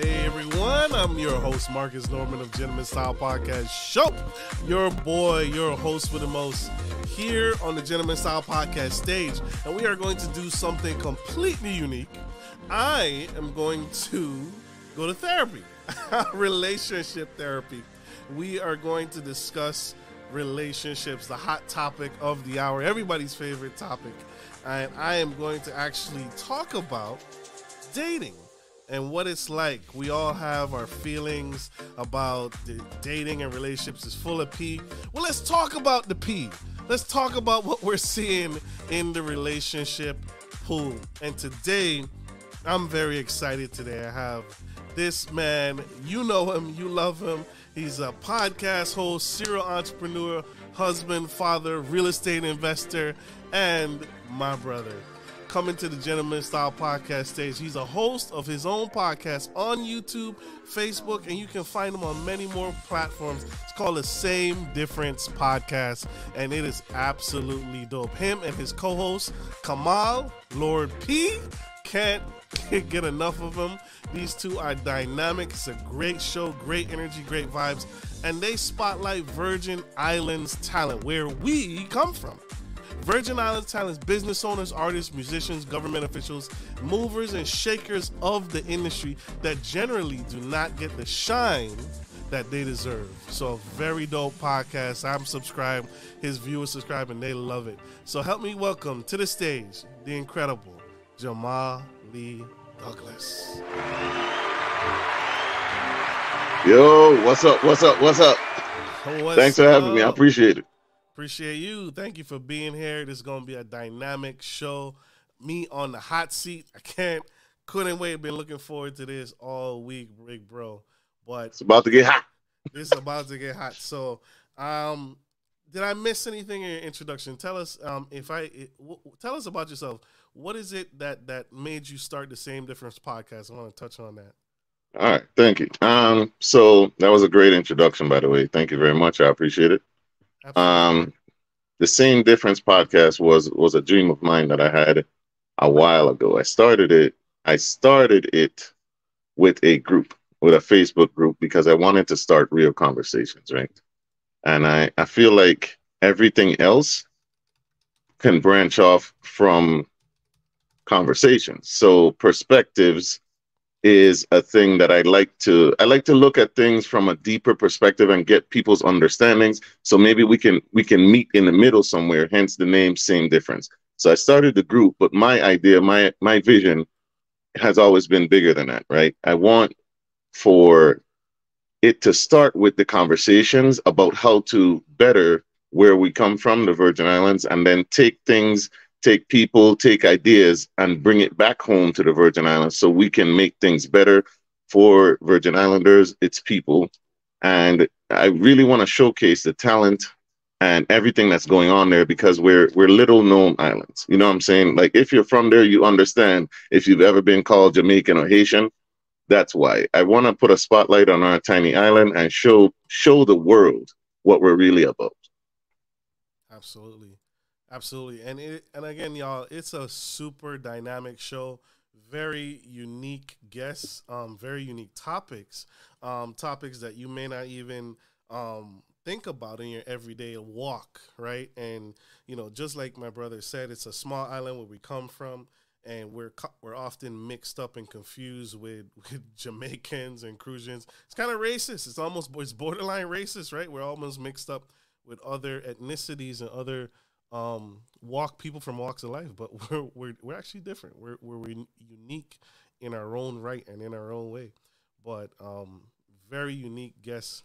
Hey everyone, I'm your host Marcus Norman of Gentleman Style Podcast Show. Your boy, your host with the most here on the Gentleman Style Podcast stage. And we are going to do something completely unique. I am going to go to therapy, relationship therapy. We are going to discuss relationships, the hot topic of the hour, everybody's favorite topic. And I am going to actually talk about dating and what it's like. We all have our feelings about the dating and relationships is full of P. Well, let's talk about the P. Let's talk about what we're seeing in the relationship pool. And today, I'm very excited today. I have this man. You know him. You love him. He's a podcast host, serial entrepreneur, husband, father, real estate investor, and my brother. Coming to the Gentleman Style Podcast stage. He's a host of his own podcast on YouTube, Facebook, and you can find him on many more platforms. It's called The Same Difference Podcast, and it is absolutely dope. Him and his co-host, Kamal, Lord P, can't get enough of him. These two are dynamic. It's a great show, great energy, great vibes, and they spotlight Virgin Islands talent, where we come from. Virgin Islands talents, business owners, artists, musicians, government officials, movers and shakers of the industry that generally do not get the shine that they deserve. So very dope podcast. I'm subscribed. His viewers subscribe and they love it. So help me welcome to the stage the incredible Jah-malie Douglas. Yo, what's up? Thanks for having me. I appreciate it. Appreciate you. Thank you for being here. This is going to be a dynamic show. Me on the hot seat. Couldn't wait. Been looking forward to this all week, big bro. But it's about to get hot. It's about to get hot. So, did I miss anything in your introduction? Tell us, tell us about yourself. What is it that made you start the Same Difference Podcast? I want to touch on that. All right, thank you. So that was a great introduction, by the way. Thank you very much. I appreciate it. Absolutely. The Same Difference Podcast was a dream of mine that I had a while ago. I started it with a group, with a Facebook group, because I wanted to start real conversations, right? And I feel like everything else can branch off from conversations. So perspectives is a thing that I like to look at things from a deeper perspective and get people's understandings. So maybe we can meet in the middle somewhere, hence the name Same Difference. So I started the group, but my idea, my vision has always been bigger than that, right? I want for it to start with the conversations about how to better where we come from, the Virgin Islands, and then take people, take ideas, and bring it back home to the Virgin Islands so we can make things better for Virgin Islanders, its people. And I really want to showcase the talent and everything that's going on there, because we're little known islands. You know what I'm saying? Like, if you're from there, you understand. If you've ever been called Jamaican or Haitian, that's why. I want to put a spotlight on our tiny island and show the world what we're really about. Absolutely. And again, y'all, it's a super dynamic show. Very unique guests, very unique topics, topics that you may not even think about in your everyday walk, right? And, you know, just like my brother said, it's a small island where we come from, and we're often mixed up and confused with Jamaicans and Crucians. It's kind of racist. It's borderline racist, right? We're almost mixed up with other ethnicities and other people from walks of life, but we're actually different. We're unique in our own right and in our own way. But very unique guests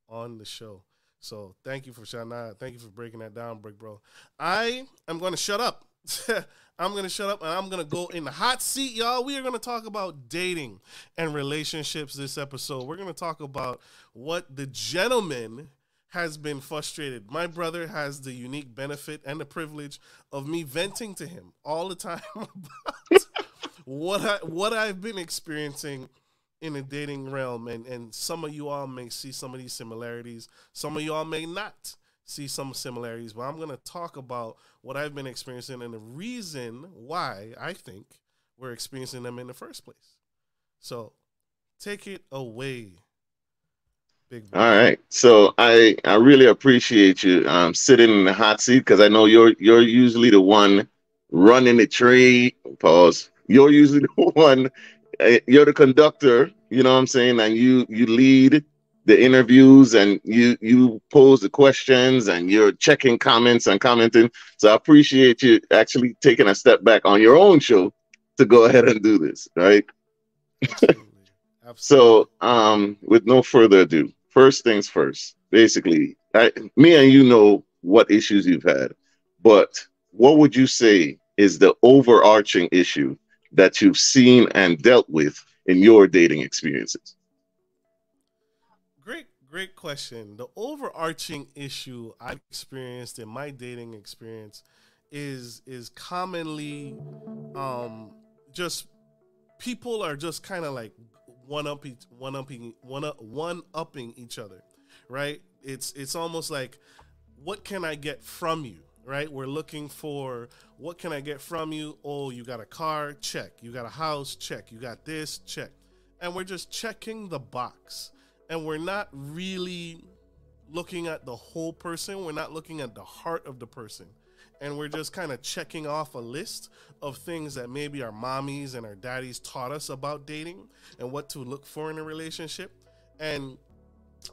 on the show. So thank you for Shana. Thank you for breaking that down, Brick Bro. I am going to shut up. I'm going to shut up and I'm going to go in the hot seat, y'all. We are going to talk about dating and relationships this episode. We're going to talk about what the gentleman has been frustrated. My brother has the unique benefit and the privilege of me venting to him all the time about what I've been experiencing in the dating realm. And some of you all may see some of these similarities. Some of you all may not see some similarities, but I'm going to talk about what I've been experiencing and the reason why I think we're experiencing them in the first place. So Take it away, big All boy. right. So I really appreciate you sitting in the hot seat because I know you're usually the one running the trade. Pause. You're usually the one. You're the conductor. You know what I'm saying? And you lead the interviews and you pose the questions and you're checking comments and commenting. So I appreciate you actually taking a step back on your own show to go ahead and do this. Right. Absolutely. Absolutely. So, with no further ado, first things first. Basically, me and you know what issues you've had, but what would you say is the overarching issue that you've seen and dealt with in your dating experiences? Great question. The overarching issue I've experienced in my dating experience is commonly just people are just kind of like one upping each other, right? It's almost like, what can I get from you, right? We're looking for, what can I get from you? Oh, you got a car, check. You got a house, check. You got this, check. And we're just checking the box, and we're not really looking at the whole person. We're not looking at the heart of the person. And we're just kind of checking off a list of things that maybe our mommies and our daddies taught us about dating and what to look for in a relationship. And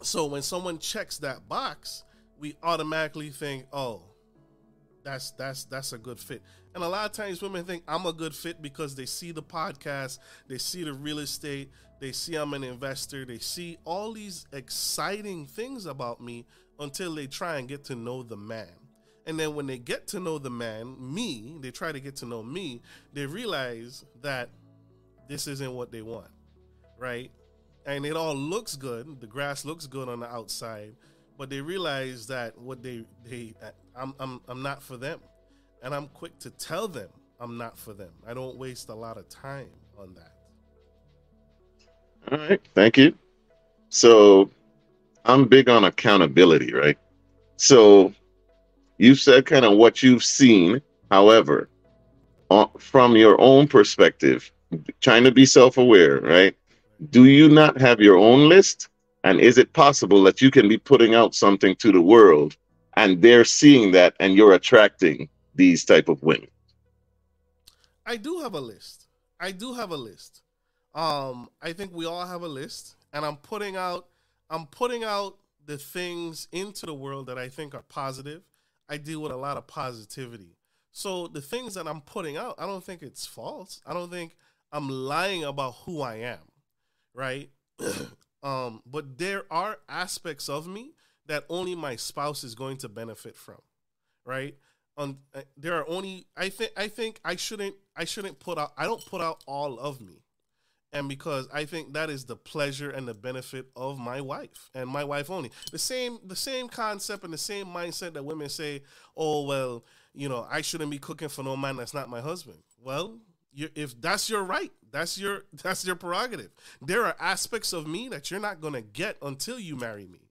so when someone checks that box, we automatically think, oh, that's a good fit. And a lot of times women think I'm a good fit because they see the podcast, they see the real estate, they see I'm an investor, they see all these exciting things about me until they try and get to know the man. And then when they get to know the man, me, they try to get to know me, they realize that this isn't what they want, right? And it all looks good. The grass looks good on the outside, but they realize that what I'm not for them. And I'm quick to tell them I'm not for them. I don't waste a lot of time on that. All right, thank you. So I'm big on accountability, right? So you said kind of what you've seen. However, from your own perspective, trying to be self-aware, right? Do you not have your own list? And is it possible that you can be putting out something to the world and they're seeing that and you're attracting these type of women? I do have a list. I do have a list. I think we all have a list, and I'm putting out the things into the world that I think are positive. I deal with a lot of positivity. So the things that I'm putting out, I don't think it's false. I don't think I'm lying about who I am, right? But there are aspects of me that only my spouse is going to benefit from, right? There are only I think I shouldn't put out, I don't put out all of me. And because I think that is the pleasure and the benefit of my wife and my wife only. The same concept and the same mindset that women say, oh, well, I shouldn't be cooking for no man that's not my husband. Well, if that's your right, that's your prerogative. There are aspects of me that you're not going to get until you marry me.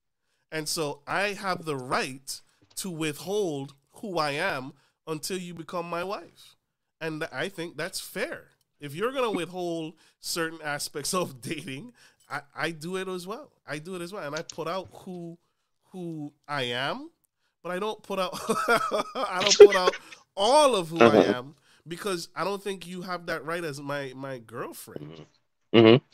And so I have the right to withhold who I am until you become my wife. And I think that's fair. If you're going to withhold certain aspects of dating, I do it as well. I do it as well. And I put out who I am, but I don't put out I don't put out all of who I am, because I don't think you have that right as my girlfriend. Mm-hmm.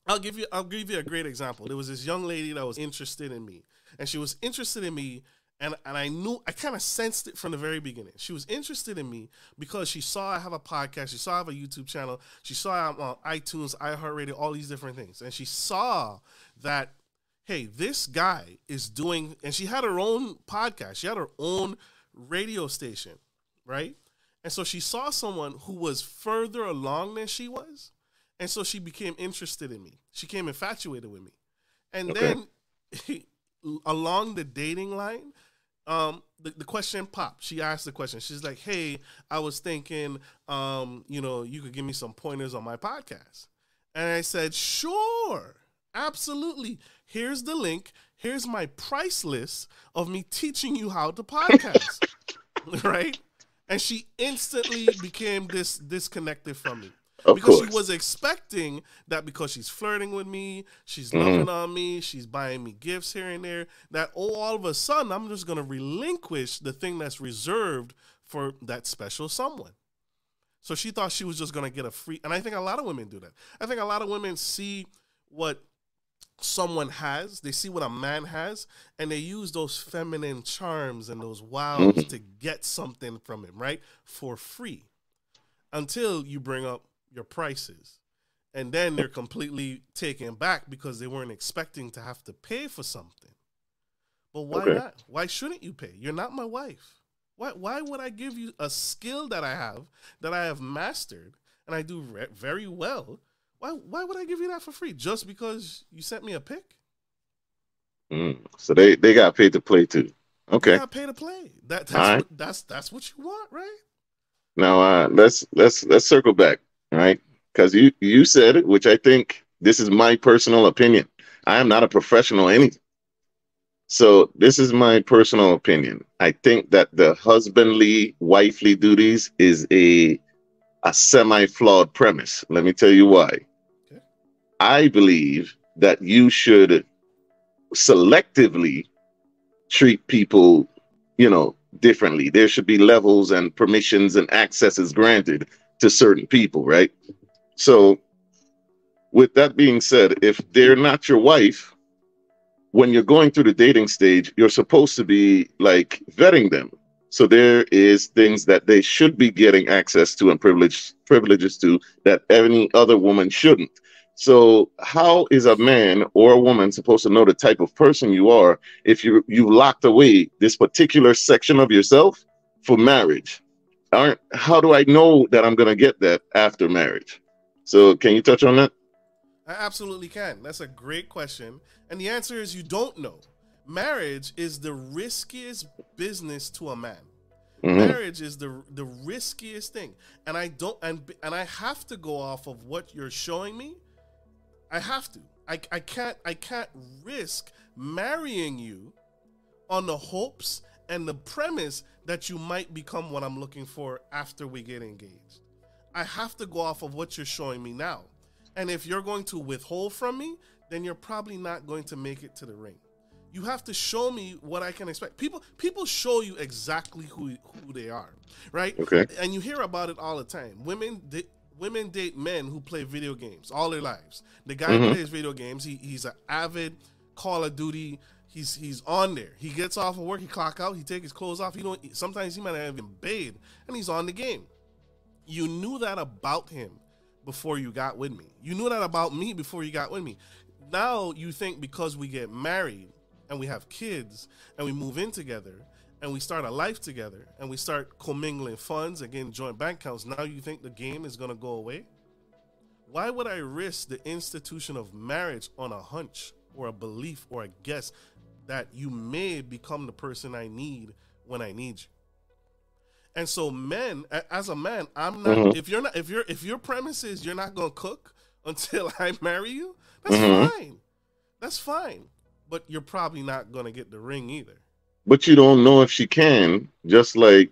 I'll give you a great example. There was this young lady that was interested in me, and she was interested in me, and I kind of sensed it from the very beginning. She was interested in me because she saw I have a podcast, she saw I have a YouTube channel, she saw I'm on iTunes, iHeartRadio, all these different things, and she saw that, hey, this guy is doing, and she had her own podcast, she had her own radio station, right? And so she saw someone who was further along than she was. And so she became interested in me. She became infatuated with me. And then along the dating line, the question popped. She asked the question. She's like, hey, I was thinking, you could give me some pointers on my podcast. And I said, sure, absolutely. Here's the link. Here's my price list of me teaching you how to podcast. Right? And she instantly became disconnected from me. Of because she course. was expecting that because she's flirting with me, she's Hmm. loving on me, she's buying me gifts here and there, that all of a sudden I'm just going to relinquish the thing that's reserved for that special someone. So she thought she was just going to get a free, and I think a lot of women do that. I think a lot of women see what someone has, they see what a man has, and they use those feminine charms and those wows Hmm. to get something from him, right? For free. Until you bring up your prices. And then they're completely taken back because they weren't expecting to have to pay for something. But why Okay. not? Why shouldn't you pay? You're not my wife. Why would I give you a skill that I have mastered, and I do very well? Why would I give you that for free just because you sent me a pic? So they got paid to play too. You Okay. got to pay to play. All right. That's what you want, right? Now let's circle back, all right? Because you said it, which I think this is my personal opinion. I am not a professional anything. So this is my personal opinion. I think that the husbandly, wifely duties is a semi-flawed premise. Let me tell you why. Okay. I believe that you should selectively treat people, differently. There should be levels and permissions and accesses granted to certain people, right? So, with that being said, if they're not your wife, when you're going through the dating stage, you're supposed to be like vetting them. So there is things that they should be getting access to and privileges to that any other woman shouldn't. So how is a man or a woman supposed to know the type of person you are if you locked away this particular section of yourself for marriage? Aren't How do I know that I'm going to get that after marriage? So can you touch on that? I absolutely can. That's a great question. And the answer is you don't know. Marriage is the riskiest business to a man. Hmm. Marriage is the riskiest thing. And I have to go off of what you're showing me. I have to. I can't risk marrying you on the hopes and the premise that you might become what I'm looking for after we get engaged. I have to go off of what you're showing me now. And if you're going to withhold from me, then you're probably not going to make it to the ring. You have to show me what I can expect. People show you exactly who they are, right? Okay. And you hear about it all the time. Women date men who play video games all their lives. The guy Hmm. plays video games. He's an avid Call of Duty. He's on there. He gets off of work. He clock out. He take his clothes off. Sometimes he might not even bathe, and he's on the game. You knew that about him before you got with me. You knew that about me before you got with me. Now you think because we get married and we have kids and we move in together and we start a life together and we start commingling funds and getting joint bank accounts, now you think the game is going to go away? Why would I risk the institution of marriage on a hunch or a belief or a guess that you may become the person I need when I need you? And so men, as a man, I'm not, Hmm. if your premise is you're not going to cook until I marry you, that's Hmm. fine. That's fine. But you're probably not going to get the ring either. But you don't know if she can, just like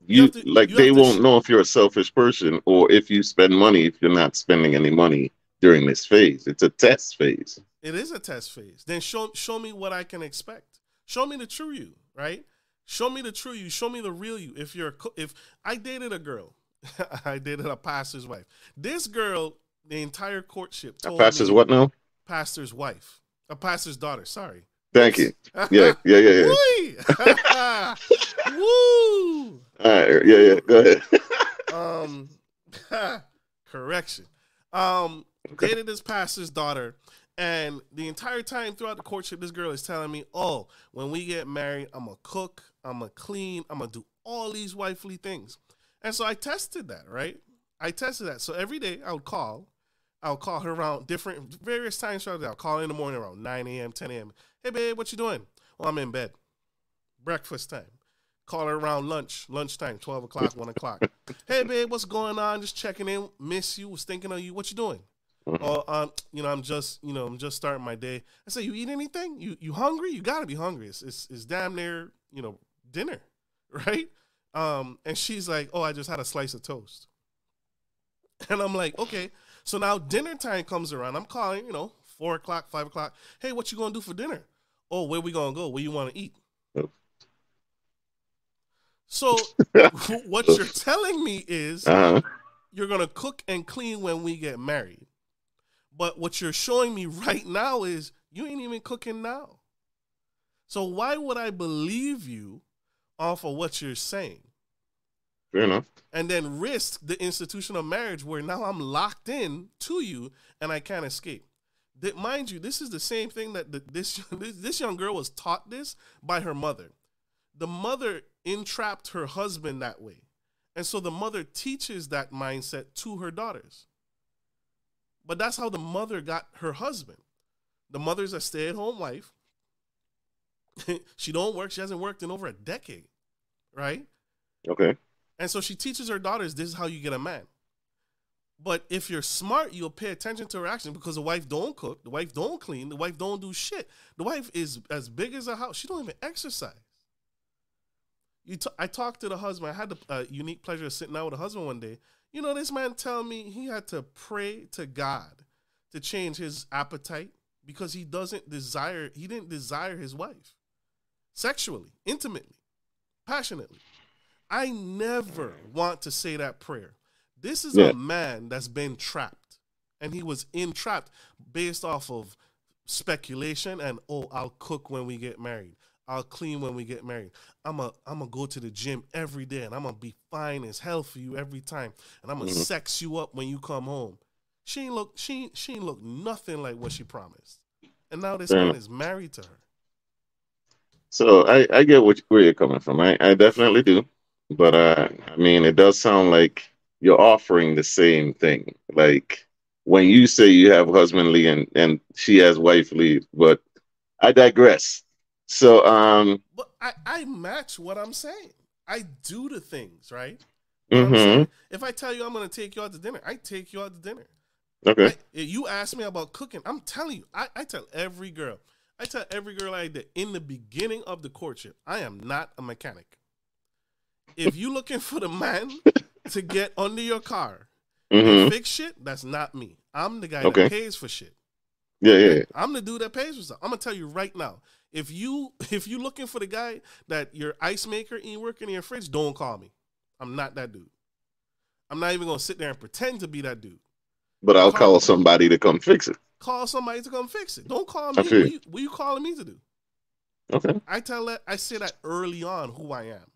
You have to you they have to won't know if you're a selfish person or if you spend money if you're not spending any money during this phase. It's a test phase. it is a test phase. Then show me what I can expect. Show me the true you, right? Show me the true you. Show me the real you. If I dated a girl, I dated a pastor's wife. This girl, the entire courtship That told passes me what now? pastor's wife, a pastor's daughter. Sorry. Thank you. Whoops. Yeah, yeah, yeah, yeah. Woo! Woo! All right, yeah, yeah. Go ahead. Um, correction. Okay. Dated this pastor's daughter, and the entire time throughout the courtship, this girl is telling me, "Oh, when we get married, I'm gonna cook, I'm gonna clean, I'm gonna do all these wifely things." And so I tested that, right? I tested that. So every day I would call her around various times throughout the day. I'll call her in the morning around 9 a.m., 10 a.m. Hey, babe, what you doing? Oh, I'm in bed. Breakfast time. Call her around lunchtime, 12 o'clock, 1 o'clock. Hey, babe, what's going on? Just checking in. Miss you. Was thinking of you. What you doing? Mhm. Oh, I'm just starting my day. I say, you eat anything? You hungry? You gotta be hungry. It's damn near, dinner, right? And she's like, oh, I just had a slice of toast. And I'm like, okay. So now dinner time comes around. I'm calling, 4 o'clock, 5 o'clock. Hey, what you gonna do for dinner? Oh, where we gonna go? Where you want to eat? So what you're telling me is you're gonna cook and clean when we get married. But what you're showing me right now is you ain't even cooking now. So why would I believe you off of what you're saying? Fair enough. And then risk the institution of marriage where now I'm locked in to you and I can't escape. Mind you, this is the same thing that this young girl was taught this by her mother. The mother entrapped her husband that way. And so the mother teaches that mindset to her daughters. But that's how the mother got her husband. The mother's a stay-at-home wife. She don't work. She hasn't worked in over a decade, right? Okay. And so she teaches her daughters, this is how you get a man. But if you're smart, you'll pay attention to her actions because the wife don't cook, the wife don't clean, the wife don't do shit. The wife is as big as a house. She don't even exercise. I talked to the husband. I had the unique pleasure of sitting out with the husband one day. This man tell me he had to pray to God to change his appetite because he didn't desire his wife sexually, intimately, passionately. I never want to say that prayer. This is a man that's been trapped, and he was entrapped based off of speculation and, I'll cook when we get married. I'll clean when we get married. I'm a go to the gym every day, and I'm going to be fine as hell for you every time. And I'm going to sex you up when you come home. She ain't look nothing like what she promised. And now this man is married to her. So I get where you're coming from. I definitely do. But it does sound like you're offering the same thing. Like when you say you have husbandly and she has wifely, but I digress. So but I match what I'm saying. I do the things, right? I'm saying, if I tell you I'm gonna take you out to dinner, I take you out to dinner. Okay. You ask me about cooking, I'm telling you, I tell every girl I did in the beginning of the courtship, I am not a mechanic. If you looking for the man to get under your car and fix shit, that's not me. I'm the guy that pays for shit. Yeah. I'm the dude that pays for stuff. I'm gonna tell you right now. If you looking for the guy that your ice maker ain't working in your fridge, don't call me. I'm not that dude. I'm not even gonna sit there and pretend to be that dude. But I'll call somebody to come fix it. Call somebody to come fix it. Don't call me. What you calling me to do? Okay. I say that early on who I am.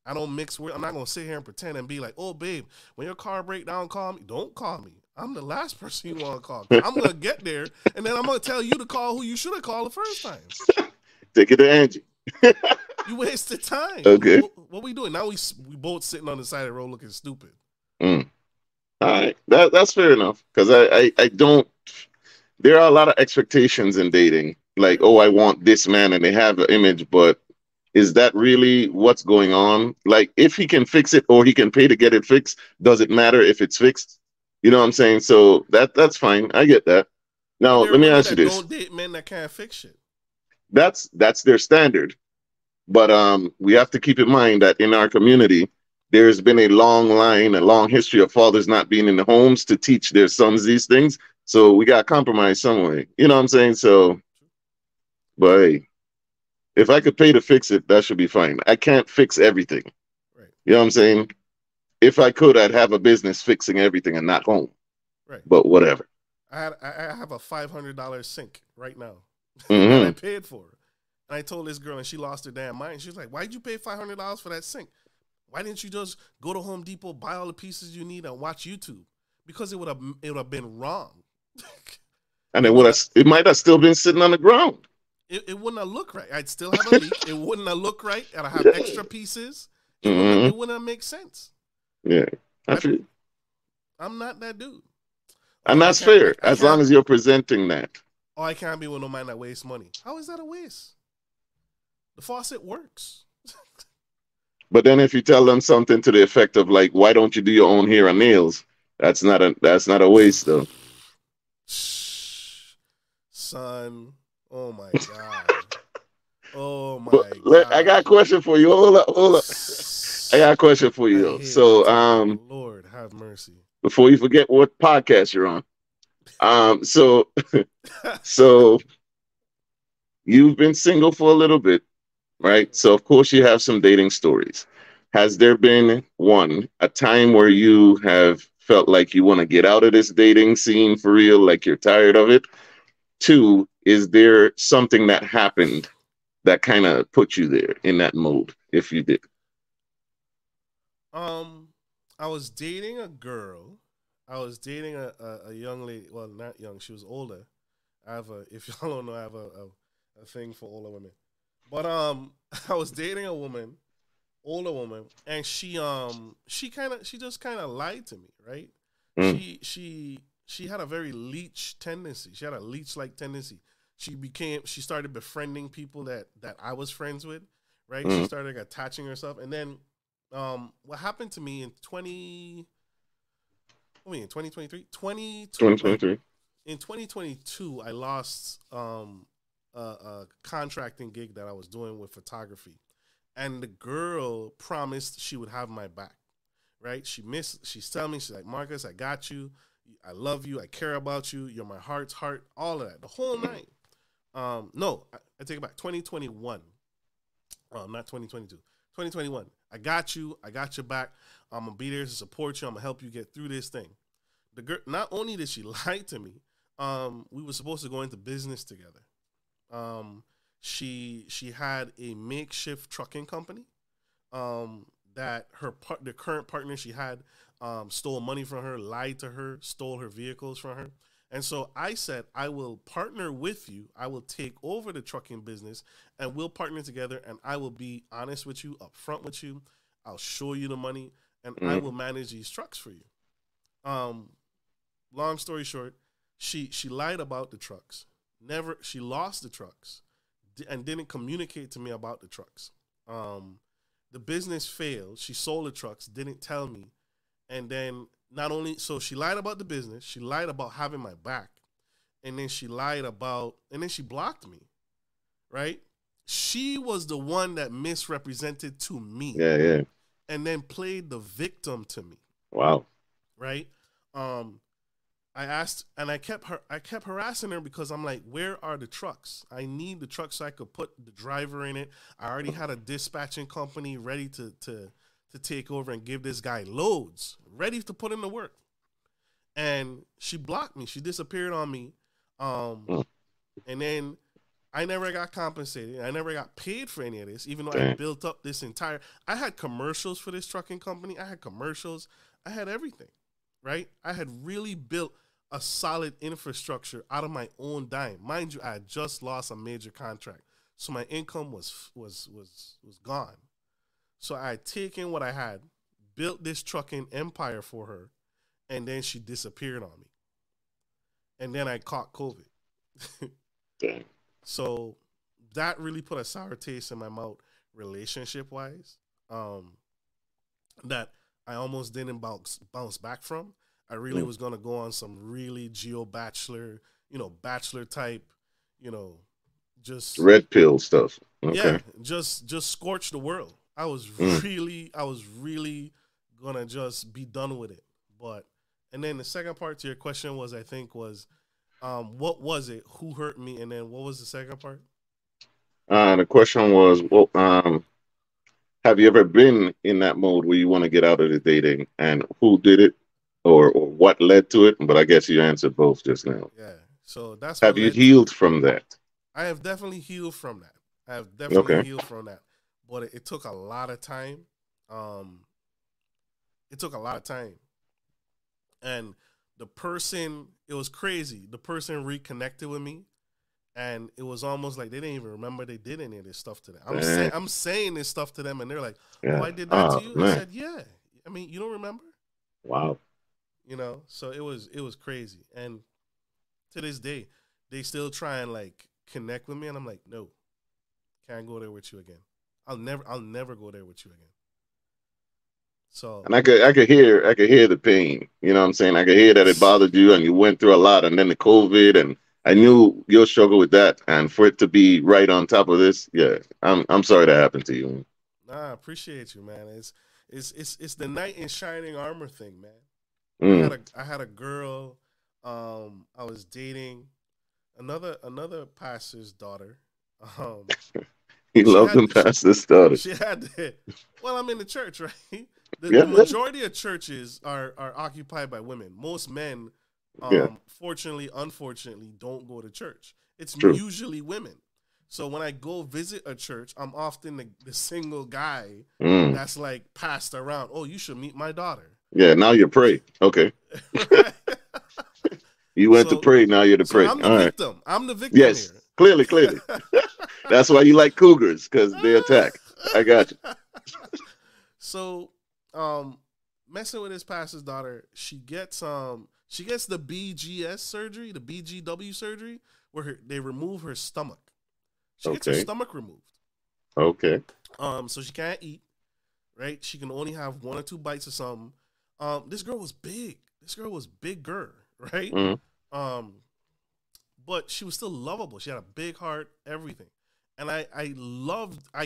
I don't mix with. I'm not gonna sit here and pretend and be like, oh babe, when your car break down, call me. Don't call me. I'm the last person you want to call. I'm gonna get there, and then I'm gonna tell you to call who you should have called the first time. Take it to Angie. You wasted time. Okay. What we doing now? We both sitting on the side of the road looking stupid. All right, that's fair enough. Because I don't. There are a lot of expectations in dating. Like, I want this man, and they have an image, but is that really what's going on? Like, if he can fix it or he can pay to get it fixed, does it matter if it's fixed? You know what I'm saying? So that's fine. I get that. Now, let me ask you this. Don't date men that can't fix shit. That's their standard. But we have to keep in mind that in our community, there's been a long history of fathers not being in the homes to teach their sons these things. So we got to compromise some way. You know what I'm saying? So, but hey, if I could pay to fix it, that should be fine. I can't fix everything. Right. You know what I'm saying? If I could, I'd have a business fixing everything and not home. Right. But whatever. I have a $500 sink right now that I paid for. And I told this girl, and she lost her damn mind. She was like, why'd you pay $500 for that sink? Why didn't you just go to Home Depot, buy all the pieces you need, and watch YouTube? Because it would have been wrong. And it might have still been sitting on the ground. It wouldn't have looked right. I'd still have a leak. It wouldn't have looked right. And I have extra pieces. It wouldn't have made sense. Yeah. I'm not that dude. And that's fair, as long as you're presenting that. Oh, I can't be with no man that wastes money. How is that a waste? The faucet works. But then if you tell them something to the effect of like, why don't you do your own hair and nails? That's not a waste though. Son, oh my God. Oh my God. I got a question for you. Hold up. I got a question for you. So Lord have mercy. before you forget what podcast you're on. So so you've been single for a little bit, right? So of course you have some dating stories. Has there been a time where you have felt like you want to get out of this dating scene for real, like you're tired of it? Two, is there something that happened that kind of put you there in that mode, if you did? Um, I was dating a girl. I was dating a young lady. Well, not young. She was older. I have a. If y'all don't know, I have a thing for older women. But I was dating a woman, older woman, and she just kind of lied to me, right? Mm, She had a very leech tendency. She had a leech like tendency. She started befriending people that I was friends with, right? She mm, started like, attaching herself, and then what happened to me in 2023 wait, 2023. in 2022 I lost a contracting gig that I was doing with photography, and the girl promised she would have my back, right? She's telling me, she's like, Marcus, I got you, I love you, I care about you, you're my heart's heart, all of that, the whole night. No, I take it back. 2021, not 2022. 2021. I got you. I got your back. I'm gonna be there to support you. I'm gonna help you get through this thing. The girl. Not only did she lie to me, we were supposed to go into business together. She had a makeshift trucking company. That the current partner she had, stole money from her, lied to her, stole her vehicles from her. And so I said, I will partner with you. I will take over the trucking business and we'll partner together, and I will be honest with you, upfront with you. I'll show you the money and I Mm, will manage these trucks for you. Um, Long story short, she lied about the trucks. She lost the trucks and didn't communicate to me about the trucks. The business failed. She sold the trucks, didn't tell me. And then not only so she lied about the business, she lied about having my back, and then she blocked me, right? She was the one that misrepresented to me yeah, yeah. and then played the victim to me, Wow. right? Um I asked, and I kept harassing her because I'm like, where are the trucks? I need the trucks so I could put the driver in it. I already had a dispatching company ready to take over and give this guy loads, ready to put in the work. And she blocked me. She disappeared on me. Um, Mm, and then I never got compensated. I never got paid for any of this, even though I damn. built up this entire. I had commercials for this trucking company. I had commercials. I had everything, right? I had really built a solid infrastructure out of my own dime. Mind you, I had just lost a major contract, so my income was gone. So I had taken what I had, built this trucking empire for her, and then she disappeared on me. And then I caught COVID. Damn. So that really put a sour taste in my mouth relationship wise. Um, that I almost didn't bounce back from. I really Mm. was gonna go on some really geo bachelor, bachelor type, you know, just Red pill stuff. yeah, Okay. just scorch the world. Mm. I was really gonna just be done with it. But and then the second part to your question was, I think was, what was it? Who hurt me? And then what was the second part? The question was, well, have you ever been in that mode where you want to get out of the dating, and who did it, or what led to it? But I guess you answered both just now. Yeah. So that's what Have you led to healed from that? I have definitely healed from that. I have definitely Okay. healed from that. But it took a lot of time. Um, it took a lot of time. And it was crazy. The person reconnected with me, and it was almost like they didn't even remember they did any of this stuff to them. Damn. I'm saying this stuff to them, and they're like, "Oh, Yeah. I did that to Oh you." I man. said, "Yeah." I mean, you don't remember, Wow. So it was crazy. And to this day, they still try and like connect with me, and I'm like, "No, can't go there with you again. I'll never go there with you again." So And I could hear the pain. You know what I'm saying? I could hear that it bothered you and you went through a lot, and then the COVID, and I knew you'll struggle with that. And for it to be right on top of this, yeah, I'm sorry that happened to you. nah, I appreciate you, man. It's the knight in shining armor thing, man. I had a girl. I was dating another pastor's daughter. Um, He she loved had them past this started. she had well, I'm in the church, right? Yeah, The majority of churches are occupied by women. Most men, yeah, fortunately, unfortunately, don't go to church. It's true. usually women. So when I go visit a church, I'm often the single guy Mm. that's like passed around. Oh, you should meet my daughter. Yeah, now you're prey. Okay. Right? You went to So prey, now you're the so prey. I'm the All right. victim. I'm the victim Yes, here. clearly, clearly. That's why you like cougars, because they attack. I got you. So, messing with his pastor's daughter, she gets the BGS surgery, the BGW surgery, where they remove her stomach. She gets her Okay. stomach removed. Okay. So she can't eat, right? She can only have 1 or 2 bites of something. This girl was big. This girl was bigger, right? Mm. Um, but she was still lovable. She had a big heart, everything. And I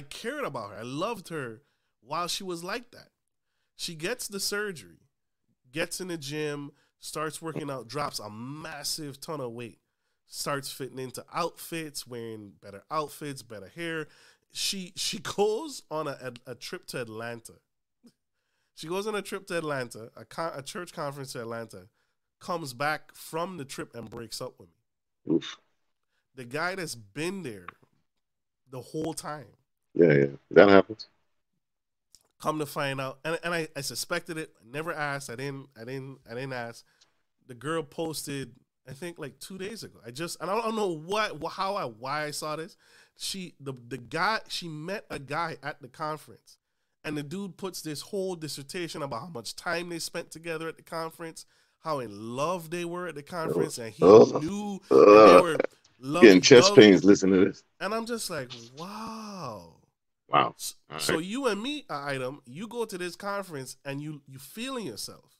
cared about her. I loved her while she was like that. She gets the surgery, gets in the gym, starts working out, drops a massive ton of weight, starts fitting into outfits, wearing better outfits, better hair. She goes on a trip to Atlanta. She goes on a trip to Atlanta, a church conference to Atlanta, comes back from the trip and breaks up with me. Oof. The guy that's been there the whole time. Yeah, yeah. That happens. Come to find out, and I suspected it. I never asked. I didn't ask. The girl posted, I think like 2 days ago. I don't know why I saw this. She met a guy at the conference, and the dude puts this whole dissertation about how much time they spent together at the conference, how in love they were at the conference, and he knew that they were Getting chest love. pains listening to this. And I'm just like, wow. Wow. So you and me, item, you go to this conference and you feeling yourself.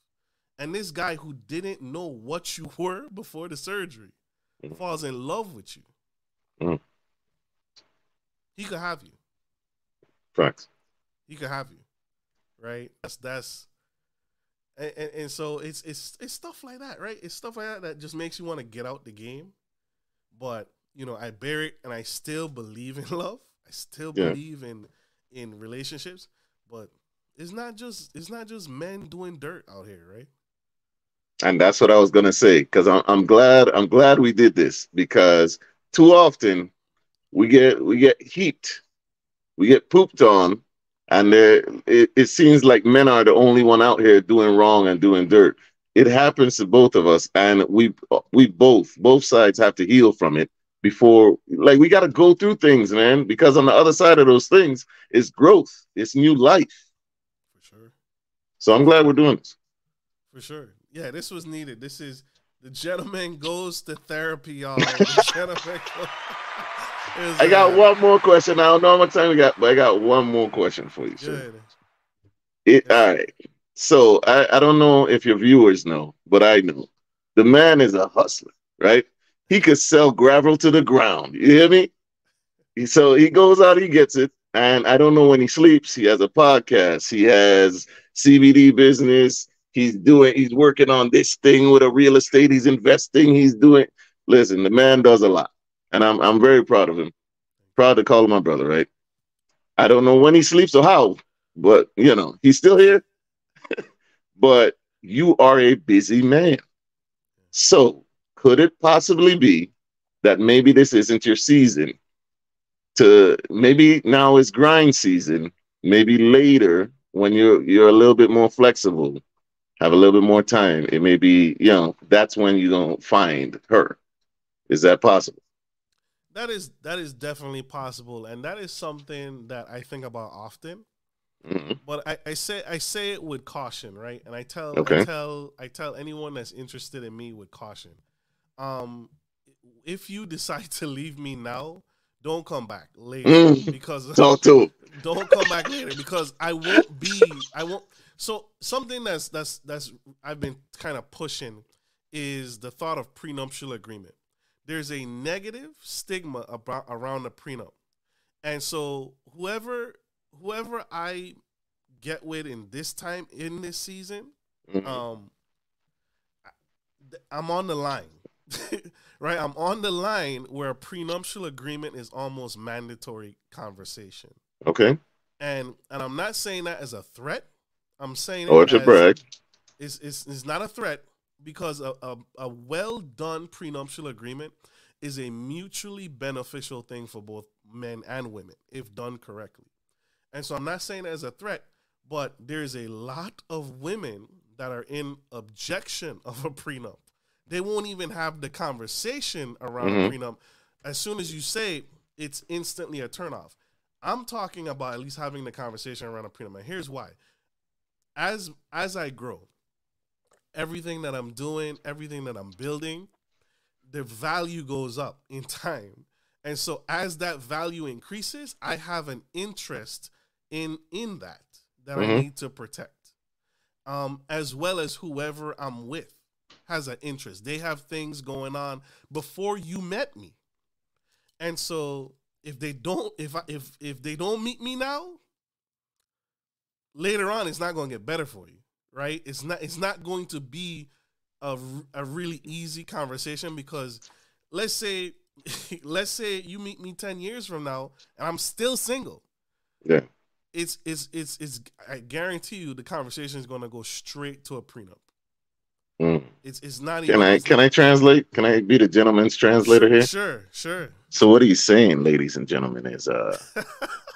And this guy who didn't know what you were before the surgery falls in love with you. Mm. He could have you. Facts. He could have you. Right? That's and so it's stuff like that, right? It's stuff like that just makes you want to get out the game. But, I bear it and I still believe in love. I still believe in relationships, but it's not just men doing dirt out here, right? And that's what I was gonna say, because I'm glad we did this, because too often we get heaped, we get pooped on, and it seems like men are the only one out here doing wrong and doing dirt. It happens to both of us, and we both sides have to heal from it before, like, we got to go through things, man, because on the other side of those things is growth, it's new life. For sure. So I'm glad we're doing this. For sure. Yeah, this was needed. This is the gentleman goes to therapy, y'all. The gentleman I got one more question. I don't know how much time we got, but I got one more question for you, sir. All right. So I don't know if your viewers know, but I know. The man is a hustler, right? He could sell gravel to the ground. You hear me? So he goes out, he gets it. And I don't know when he sleeps. He has a podcast. He has CBD business. He's working on this thing with a real estate. He's investing. Listen, the man does a lot. And I'm very proud of him. Proud to call him my brother, right? I don't know when he sleeps or how, but he's still here. But you are a busy man. So could it possibly be that maybe this isn't your season? Maybe now is grind season. Maybe later, when you're a little bit more flexible, have a little bit more time, it may be, that's when you're gonna find her. Is that possible? That is definitely possible, and that is something that I think about often. Mm-hmm. But I say it with caution, right? And I tell anyone that's interested in me with caution. If you decide to leave me now, don't come back later because talk to him. Don't come back later because I won't. So something that's I've been kind of pushing is the thought of prenuptial agreement. There's a negative stigma around the prenup, and so whoever I get with in this season, I'm on the line, right? I'm on the line where a prenuptial agreement is almost mandatory conversation. Okay. And I'm not saying that as a threat. I'm saying Oh, it it's a as brag. it's not a threat because a well done prenuptial agreement is a mutually beneficial thing for both men and women if done correctly. And so I'm not saying it as a threat, but there's a lot of women that are in objection of a prenup. They won't even have the conversation around a Mm-hmm. prenup. As soon as you say it's instantly a turnoff. I'm talking about at least having the conversation around a prenup. And here's why. As I grow, everything that I'm doing, everything that I'm building, the value goes up in time. And so as that value increases, I have an interest in that I Mm-hmm. need to protect. As well as whoever I'm with has an interest. They have things going on before you met me. And so if they don't if they don't meet me now, later on it's not going to get better for you, right? It's not going to be a really easy conversation because let's say let's say you meet me 10 years from now and I'm still single. Yeah. It's I guarantee you the conversation is going to go straight to a prenup. Mm. It's not Can even I it's can not I translate? Can I be the gentleman's translator here? sure. So what he's saying, ladies and gentlemen, is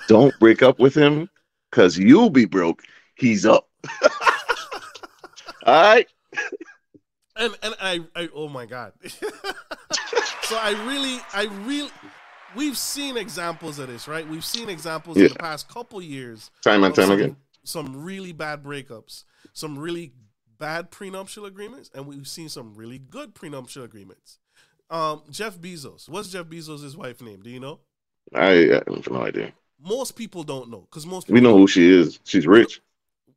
don't break up with him because you'll be broke. He's up. All right. and I oh my god. So I really we've seen examples of this, right? We've seen examples Yeah. in the past couple years Time and of time again. some really bad breakups, some really bad prenuptial agreements, and we've seen some really good prenuptial agreements. Jeff Bezos. What's Jeff Bezos' wife's name? Do you know? I have no idea. Most people don't know because most We people know who don't. she is. She's We know, rich.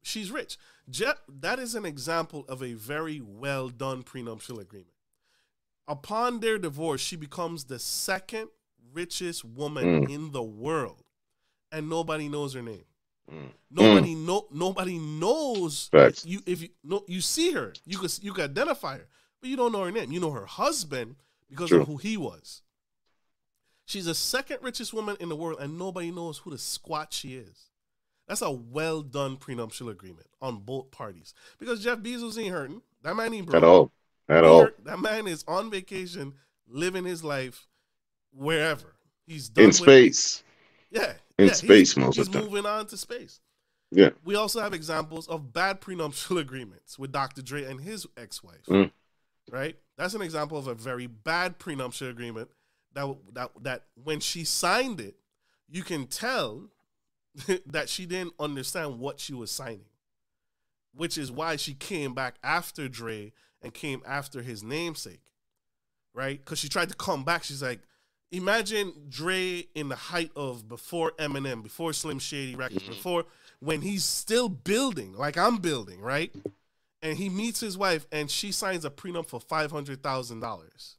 she's rich. Jeff. That is an example of a very well done prenuptial agreement. Upon their divorce, she becomes the second richest woman Mm, in the world, and nobody knows her name. mm, mm. Nobody knows Facts. you if you know you see her, you can identify her, but you don't know her name. You know her husband because of True. who he was. She's the second richest woman in the world, and nobody knows who the squat she is. That's a well done prenuptial agreement on both parties because Jeff Bezos ain't hurting. That man ain't At broke. all. At He all. hurt. That man is on vacation, living his life wherever. He's In done with space. yeah, In yeah. He's space most he's of the time. moving on to space. Yeah. We also have examples of bad prenuptial agreements with Dr. Dre and his ex-wife. Mm, Right? That's an example of a very bad prenuptial agreement that when she signed it, you can tell that she didn't understand what she was signing, which is why she came back after Dre and came after his namesake, right? Because she tried to come back. She's like, imagine Dre in the height of before Eminem, before Slim Shady Records, before when he's still building, like I'm building, right? And he meets his wife and she signs a prenup for $500,000.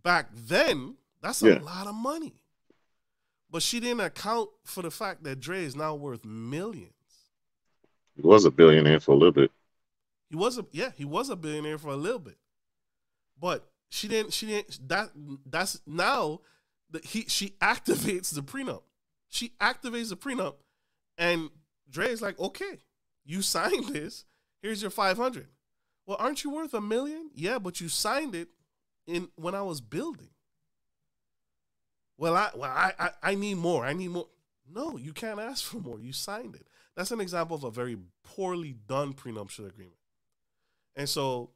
Back then, that's a yeah. lot of money. But she didn't account for the fact that Dre is now worth millions. He was a billionaire for a little bit. He was a billionaire for a little bit. But she didn't that's now that she activates the prenup. She activates the prenup and Dre is like, "Okay, you signed this. Here's your 500. Well, aren't you worth $1 million? Yeah, but you signed it in when I was building. Well, I need more. I need more. No, you can't ask for more. You signed it. That's an example of a very poorly done prenuptial agreement. And so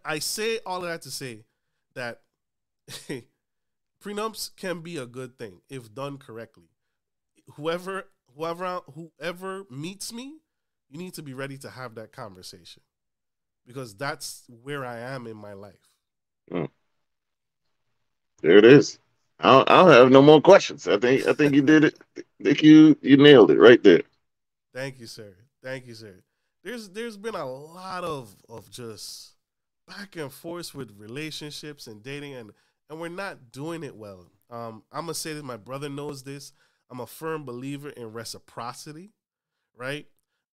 I say all of that to say that prenups can be a good thing if done correctly. Whoever meets me, you need to be ready to have that conversation because that's where I am in my life. Mm, there it is. I'll have no more questions. I think you did it. I think you nailed it right there. Thank you, sir. Thank you, sir. There's been a lot of just back and forth with relationships and dating and we're not doing it well. I'm gonna say that my brother knows this. I'm a firm believer in reciprocity, right?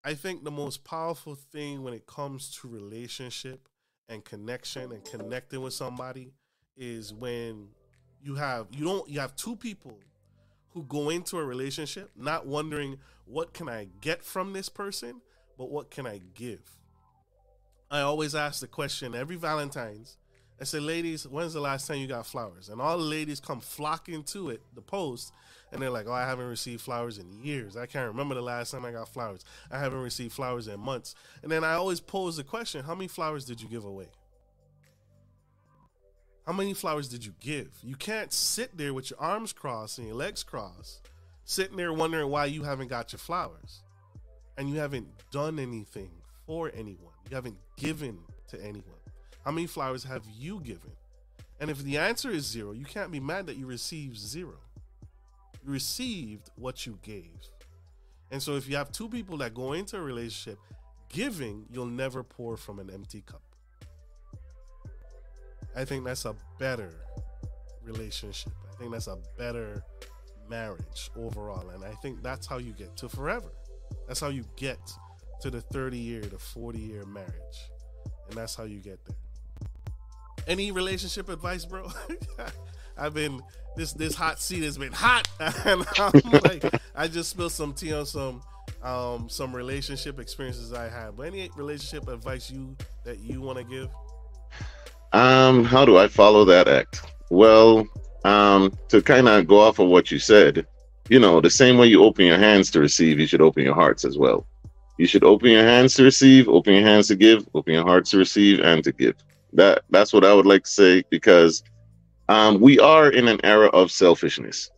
I think the most powerful thing when it comes to relationship and connection and connecting with somebody is when you have two people who go into a relationship not wondering what can I get from this person, but what can I give. I always ask the question every Valentine's. I say, ladies, when's the last time you got flowers? And all the ladies come flocking to it, the post, and they're like, oh, I haven't received flowers in years. I can't remember the last time I got flowers. I haven't received flowers in months. And then I always pose the question, how many flowers did you give away? How many flowers did you give? You can't sit there with your arms crossed and your legs crossed, sitting there wondering why you haven't got your flowers. And you haven't done anything for anyone. You haven't given to anyone. How many flowers have you given? And if the answer is 0, you can't be mad that you received 0. You received what you gave. And so if you have two people that go into a relationship giving, you'll never pour from an empty cup. I think that's a better relationship. I think that's a better marriage overall. And I think that's how you get to forever. That's how you get to the 30-year, the 40-year marriage. And that's how you get there. Any relationship advice, bro? I've been this hot seat has been hot, and I'm like, I just spilled some tea on some relationship experiences I had. But any relationship advice that you want to give? How do I follow that act? Well, to kind of go off of what you said, the same way you open your hands to receive, you should open your hearts as well. You should open your hands to receive, open your hands to give, open your hearts to receive and to give. That's what I would like to say, because we are in an era of selfishness.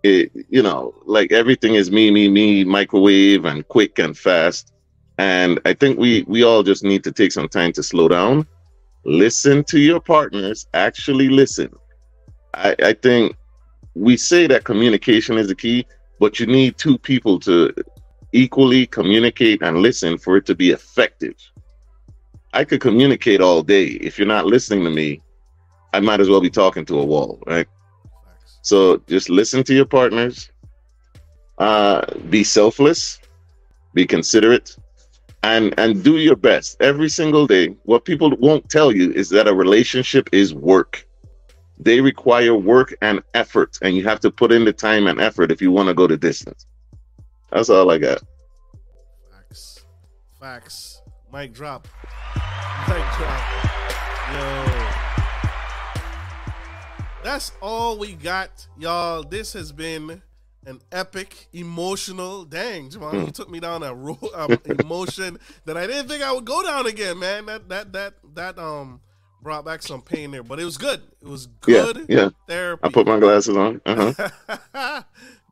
Like everything is me, microwave and quick and fast. And I think we all just need to take some time to slow down, listen to your partners, actually listen. I think we say that communication is the key, but you need two people to equally communicate and listen for it to be effective. I could communicate all day. If you're not listening to me, I might as well be talking to a wall, right? So just listen to your partners, be selfless, be considerate, and do your best every single day. What people won't tell you is that a relationship is work. They require work and effort, and you have to put in the time and effort if you want to go the distance. That's all I got. Facts. Mic drop. Yo. That's all we got, y'all. This has been an epic, emotional. Dang, Jamal, you took me down a emotion that I didn't think I would go down again, man. That brought back some pain there, but it was good. It was good therapy. I put my glasses on.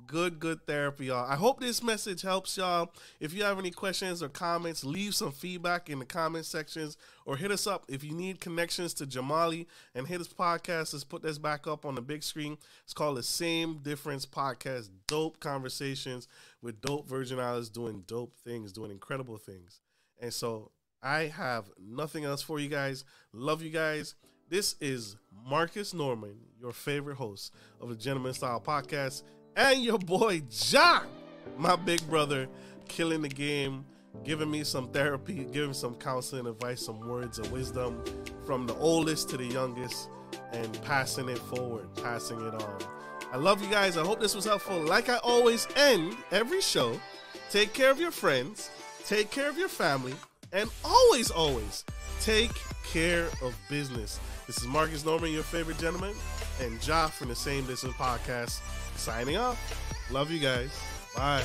Good therapy, y'all. I hope this message helps y'all. If you have any questions or comments, leave some feedback in the comment sections or hit us up if you need connections to Jah-malie and hit his podcast. Let's put this back up on the big screen. It's called The Same Difference Podcast. Dope conversations with dope Virgin Islands doing dope things, doing incredible things. And so I have nothing else for you guys. Love you guys. This is Marcus Norman, your favorite host of the Gentleman Style Podcast. And your boy, Jah, my big brother, killing the game, giving me some therapy, giving some counseling advice, some words of wisdom from the oldest to the youngest, and passing it forward, passing it on. I love you guys. I hope this was helpful. Like I always end every show, take care of your friends, take care of your family, and always, always take care of business. This is Marcus Norman, your favorite gentleman, and Jah from the Same Distance Podcast. Signing off. Love you guys. Bye.